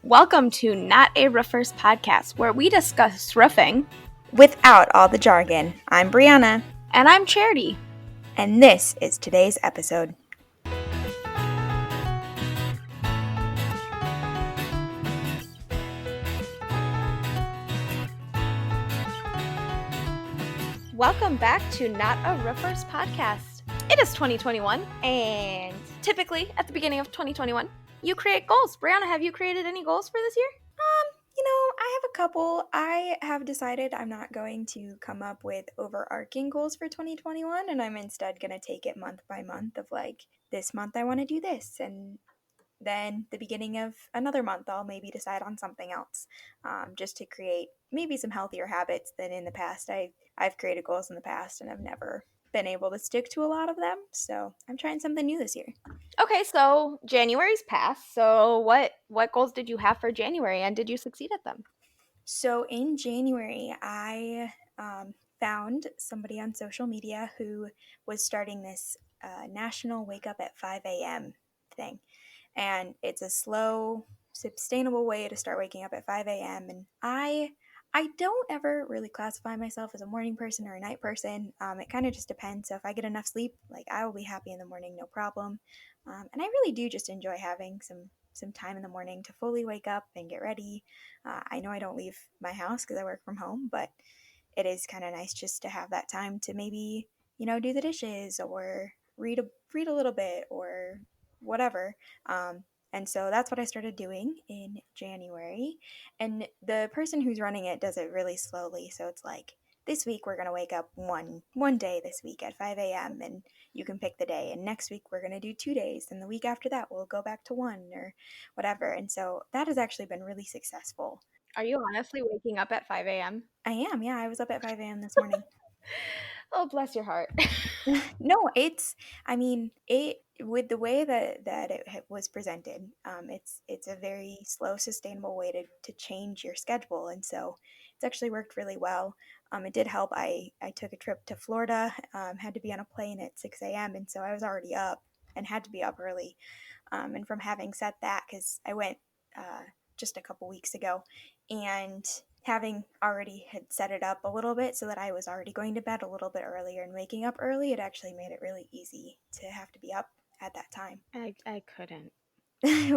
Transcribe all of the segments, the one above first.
Welcome to Not a Roofers podcast, where we discuss roofing. Without all the jargon. I'm Brianna. And I'm Charity. And this is today's episode. Welcome back to Not a Roofers podcast. It is 2021, and typically at the beginning of 2021, you create goals. Brianna, have you created any goals for this year? I have a couple. I have decided I'm not going to come up with overarching goals for 2021, and I'm instead going to take it month by month of like, this month I want to do this, and then the beginning of another month I'll maybe decide on something else, just to create maybe some healthier habits than in the past. I've created goals in the past and I've never been able to stick to a lot of them, so I'm trying something new this year. Okay, so January's passed. So what goals did you have for January, and did you succeed at them? So in January, I found somebody on social media who was starting this national wake up at 5 a.m. thing. And it's a slow, sustainable way to start waking up at 5 a.m. And I don't ever really classify myself as a morning person or a night person. It kind of just depends. So if I get enough sleep, like, I will be happy in the morning, no problem. And I really do just enjoy having some time in the morning to fully wake up and get ready. I know I don't leave my house because I work from home, but it is kind of nice just to have that time to maybe, do the dishes or read a little bit or whatever. And so that's what I started doing in January. And the person who's running it does it really slowly. So it's like, this week we're going to wake up one day this week at 5 a.m. and you can pick the day. And next week we're going to do 2 days. And the week after that we'll go back to one or whatever. And so that has actually been really successful. Are you honestly waking up at 5 a.m.? I am. Yeah, I was up at 5 a.m. this morning. Oh, bless your heart. No, it with the way that it was presented, it's a very slow, sustainable way to change your schedule, and so it's actually worked really well. It did help. I took a trip to Florida, had to be on a plane at 6 a.m., and so I was already up and had to be up early. And from having set that, because I went just a couple weeks ago, and having already had set it up a little bit so that I was already going to bed a little bit earlier and waking up early, it actually made it really easy to have to be up at that time. I couldn't.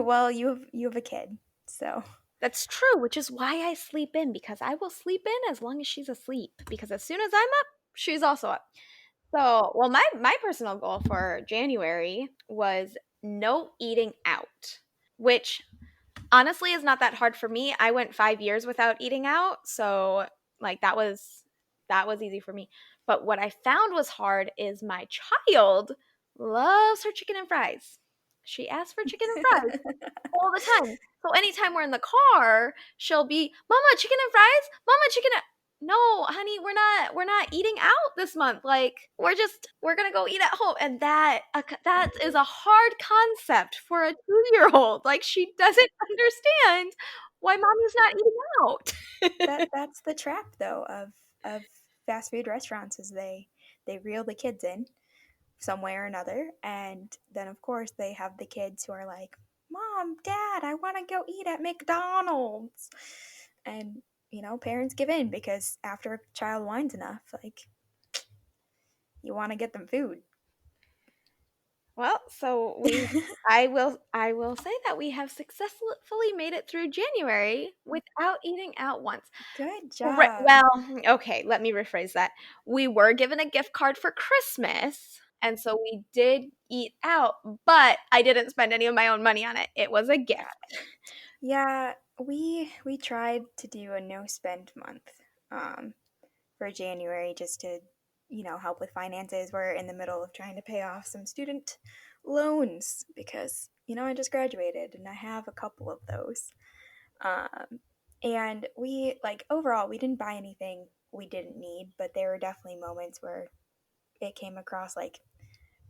Well, you have a kid, so That's true, which is why I sleep in, because I will sleep in as long as she's asleep, because as soon as I'm up, she's also up. So, well, my personal goal for January was no eating out, which honestly is not that hard for me. I went 5 years without eating out, so like that was easy for me. But what I found was hard is my child loves her chicken and fries. She asks for chicken and fries all the time. So anytime we're in the car, she'll be, "Mama, chicken and fries? Mama, chicken and—" No, honey, we're not eating out this month. Like, we're going to go eat at home. And that is a hard concept for a 2-year-old. Like, she doesn't understand why mommy's not eating out. that's the trap though of fast food restaurants, is they reel the kids in some way or another, and then of course they have the kids who are like, "Mom, Dad, I want to go eat at McDonald's," and parents give in because after a child whines enough, like, you want to get them food. Well, so I will say that we have successfully made it through January without eating out once. Good Right, job. well, okay, let me rephrase that. We were given a gift card for Christmas, and so we did eat out, but I didn't spend any of my own money on it. It was a gift. Yeah, we tried to do a no spend month for January, just to help with finances. We're in the middle of trying to pay off some student loans because I just graduated and I have a couple of those. And we, like, overall, we didn't buy anything we didn't need, but there were definitely moments where it came across like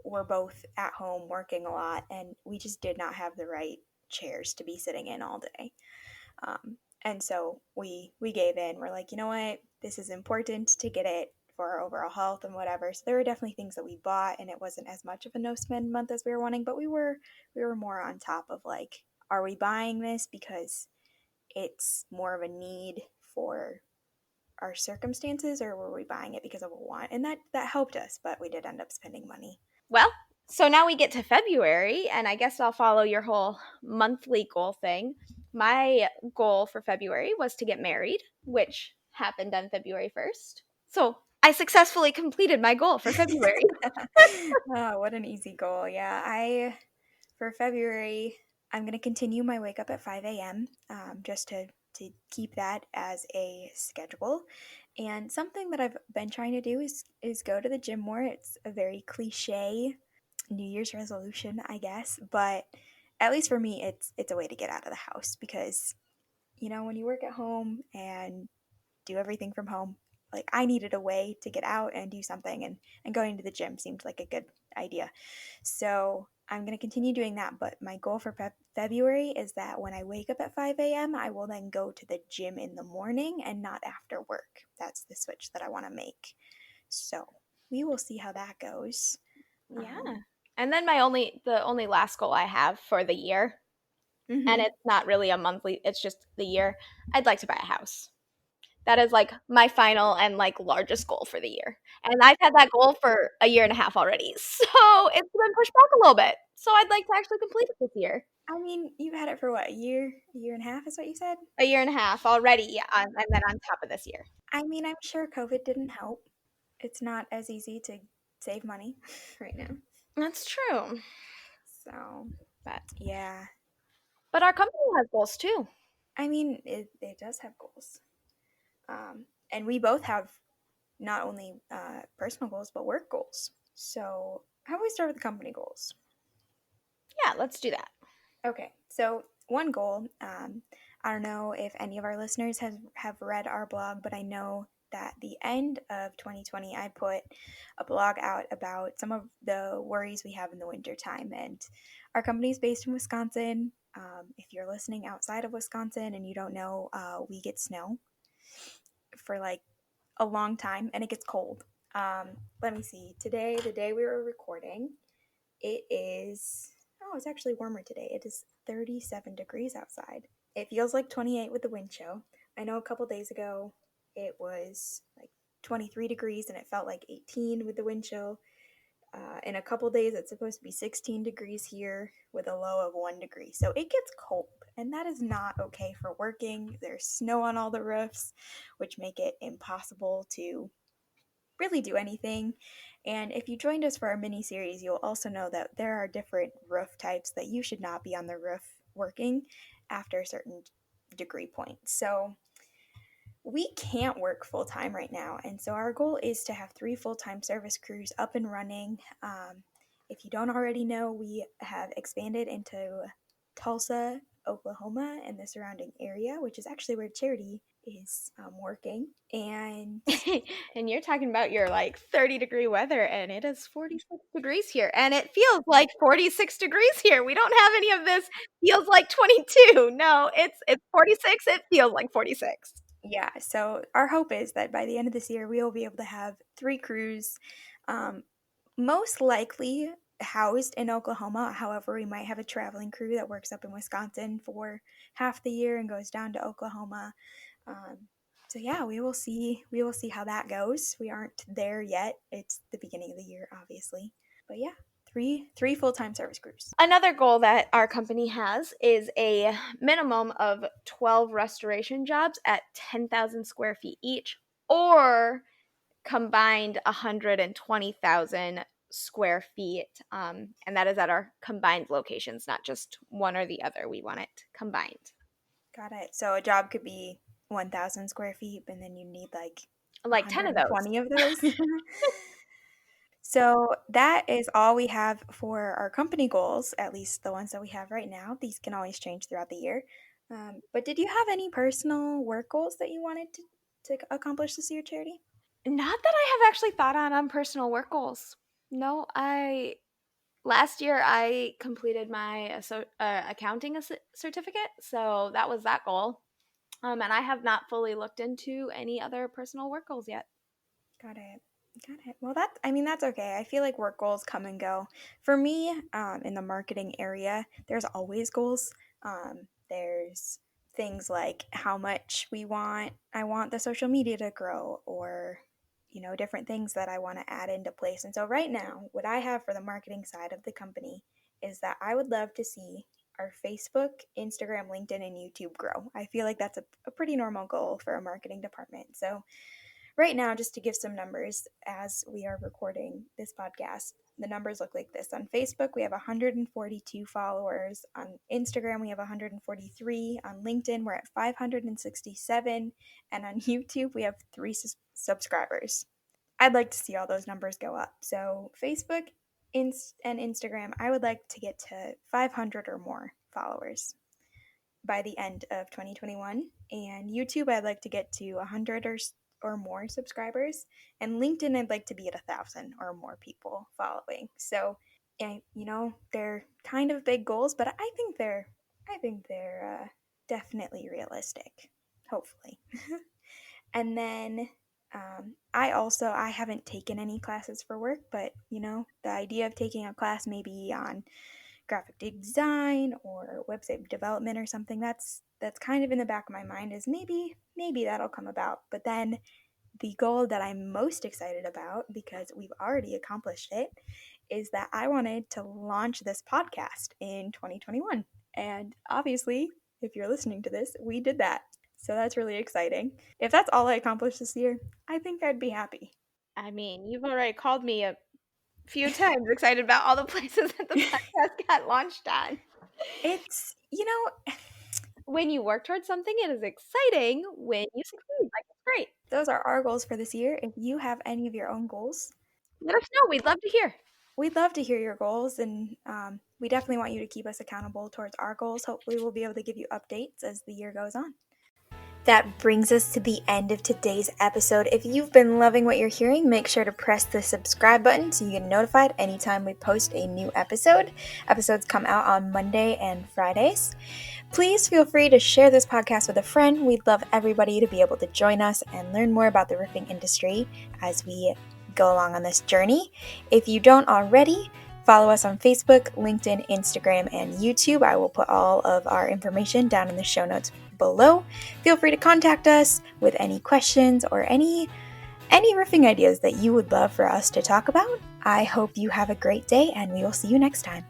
we're both at home working a lot and we just did not have the right chairs to be sitting in all day. And so we gave in. We're like, you know what, this is important to get it for our overall health and whatever. So there were definitely things that we bought, and it wasn't as much of a no spend month as we were wanting, but we were more on top of like, are we buying this because it's more of a need for our circumstances, or were we buying it because of a want? And that helped us, but we did end up spending money. Well, so now we get to February, and I guess I'll follow your whole monthly goal thing. My goal for February was to get married, which happened on February 1st. So I successfully completed my goal for February. Oh, what an easy goal. Yeah, I for February, I'm going to continue my wake up at 5 a.m. Just to keep that as a schedule. And something that I've been trying to do is go to the gym more. It's a very cliche New Year's resolution, I guess, but at least for me, it's a way to get out of the house because when you work at home and do everything from home, like I needed a way to get out and do something, and going to the gym seemed like a good idea. So I'm going to continue doing that, but my goal for February is that when I wake up at 5 a.m., I will then go to the gym in the morning and not after work. That's the switch that I want to make. So we will see how that goes. Yeah. Um, And then the only last goal I have for the year, and mhm. it's not really a monthly, it's just the year. I'd like to buy a house. That is like my final and like largest goal for the year. And I've had that goal for a year and a half already. So it's been pushed back a little bit. So I'd like to actually complete it this year. I mean, you've had it for what, a year and a half is what you said? A year and a half already, yeah, and then on top of this year. I mean, I'm sure COVID didn't help. It's not as easy to save money right now. That's true. So, But yeah. but our company has goals too. I mean, it does have goals. And we both have not only personal goals, but work goals. So, how about we start with the company goals? Yeah, let's do that. Okay, so one goal, I don't know if any of our listeners have read our blog, but I know that the end of 2020, I put a blog out about some of the worries we have in the winter time. And our company is based in Wisconsin. If you're listening outside of Wisconsin and you don't know, we get snow for like a long time and it gets cold. Let me see. Today, the day we were recording, it is, oh, it's actually warmer today. It is 37 degrees outside. It feels like 28 with the wind chill. I know a couple days ago it was like 23 degrees and it felt like 18 with the wind chill. In a couple days, it's supposed to be 16 degrees here with a low of 1 degree. So it gets cold, and that is not okay for working. There's snow on all the roofs, which make it impossible to really do anything. And if you joined us for our mini series, you'll also know that there are different roof types that you should not be on the roof working after a certain degree point. So we can't work full time right now. And so our goal is to have 3 full-time service crews up and running. If you don't already know, we have expanded into Tulsa, Oklahoma, and the surrounding area, which is actually where Charity is working. And And you're talking about your like 30-degree weather, and it is 46 degrees here, and it feels like 46 degrees here. We don't have any of this feels like 22. No, it's 46. It feels like 46. yeah, so our hope is that by the end of this year, we will be able to have 3 crews, um, most likely housed in Oklahoma. However, we might have a traveling crew that works up in Wisconsin for half the year and goes down to Oklahoma. Um, so yeah, we will see. We will see how that goes. We aren't there yet. It's the beginning of the year, obviously. But yeah, three full-time service crews. Another goal that our company has is a minimum of 12 restoration jobs at 10,000 square feet each, or combined 120,000 square feet. And that is at our combined locations, not just one or the other. We want it combined. Got it. So a job could be 1,000 square feet, and then you need like Like 10 of those. 120 of those. So that is all we have for our company goals, at least the ones that we have right now. These can always change throughout the year. But did you have any personal work goals that you wanted to accomplish this year, Charity? Not that I have actually thought on personal work goals. No, last year I completed my accounting certificate, so that was that goal. And I have not fully looked into any other personal work goals yet. Got it. Got it. Well, I mean, that's okay. I feel like work goals come and go. For me, in the marketing area, there's always goals. There's things like how much I want the social media to grow, or different things that I want to add into place. And so right now, what I have for the marketing side of the company is that I would love to see our Facebook, Instagram, LinkedIn, and YouTube grow. I feel like that's a pretty normal goal for a marketing department. So right now, just to give some numbers as we are recording this podcast, the numbers look like this. On Facebook, we have 142 followers. On Instagram, we have 143. On LinkedIn, we're at 567. And on YouTube, we have 3 subscribers. I'd like to see all those numbers go up. So, Facebook and Instagram, I would like to get to 500 or more followers by the end of 2021. And YouTube, I'd like to get to 100 or more subscribers. And LinkedIn, I'd like to be at 1,000 or more people following. So, they're kind of big goals, but I think they're definitely realistic. Hopefully. And then I haven't taken any classes for work, but the idea of taking a class maybe on graphic design or website development or something, that's kind of in the back of my mind, is maybe that'll come about. But then the goal that I'm most excited about, because we've already accomplished it, is that I wanted to launch this podcast in 2021. And obviously, if you're listening to this, we did that. So that's really exciting. If that's all I accomplished this year, I think I'd be happy. I mean, you've already called me a few times excited about all the places that the podcast got launched on. It's, When you work towards something, it is exciting. When you succeed, like, it's great. those are our goals for this year. If you have any of your own goals, Let us know. We'd love to hear. we'd love to hear your goals, and we definitely want you to keep us accountable towards our goals. Hopefully, we'll be able to give you updates as the year goes on. That brings us to the end of today's episode. If you've been loving what you're hearing, make sure to press the subscribe button so you get notified anytime we post a new episode. Episodes come out on Monday and Fridays. Please feel free to share this podcast with a friend. We'd love everybody to be able to join us and learn more about the roofing industry as we go along on this journey. If you don't already, follow us on Facebook, LinkedIn, Instagram, and YouTube. I will put all of our information down in the show notes below. Feel free to contact us with any questions or any roofing ideas that you would love for us to talk about. I hope you have a great day, and we will see you next time.